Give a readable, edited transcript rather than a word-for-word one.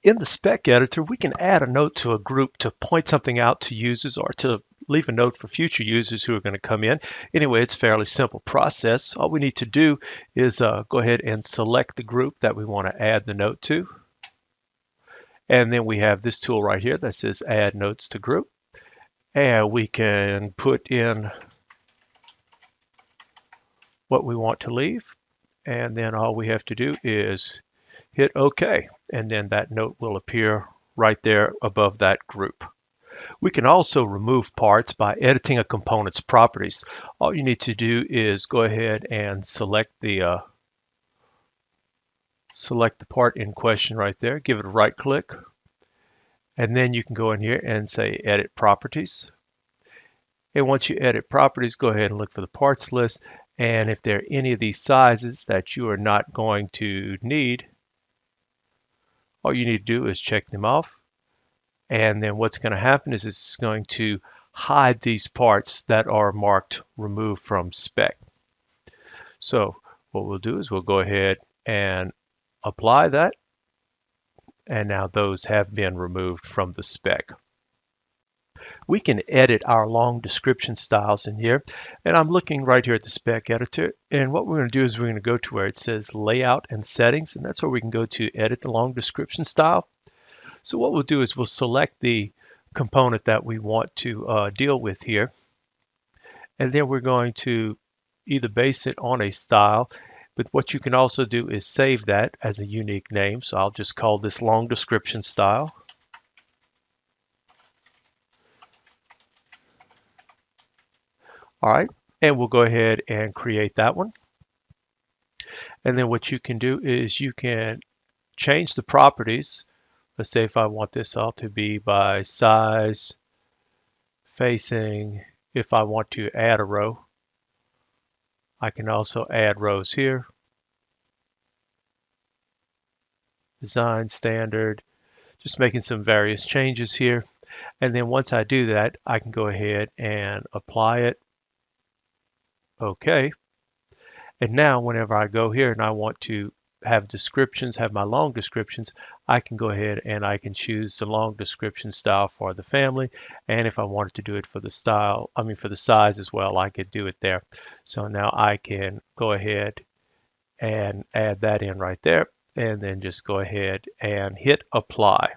In the spec editor, we can add a note to a group to point something out to users or to leave a note for future users who are going to come in. Anyway, it's a fairly simple process. All we need to do is go ahead and select the group that we want to add the note to. And then we have this tool right here that says Add Notes to Group. And we can put in what we want to leave. And then all we have to do is hit OK. And then that note will appear right there above that group. We can also remove parts by editing a component's properties. All you need to do is go ahead and select the part in question right there. Give it a right click. And then you can go in here and say Edit Properties. And once you edit properties, go ahead and look for the parts list. And if there are any of these sizes that you are not going to need, all you need to do is check them off. And then what's going to happen is it's going to hide these parts that are marked Remove from Spec. So what we'll do is we'll go ahead and apply that. And now those have been removed from the spec. We can edit our long description styles in here. And I'm looking right here at the spec editor. And what we're going to do is we're going to go to where it says Layout and Settings. And that's where we can go to edit the long description style. So what we'll do is we'll select the component that we want to deal with here. And then we're going to either base it on a style, but what you can also do is save that as a unique name. So I'll just call this long description style. All right, and we'll go ahead and create that one. And then what you can do is you can change the properties. Let's say if I want this all to be by size, facing, if I want to add a row, I can also add rows here. Design standard, just making some various changes here. And then once I do that, I can go ahead and apply it. Okay. And now whenever I go here and I want to have descriptions, have my long descriptions, I can go ahead and I can choose the long description style for the family. And if I wanted to do it for the style, for the size as well, I could do it there. So now I can go ahead and add that in right there and then just go ahead and hit apply.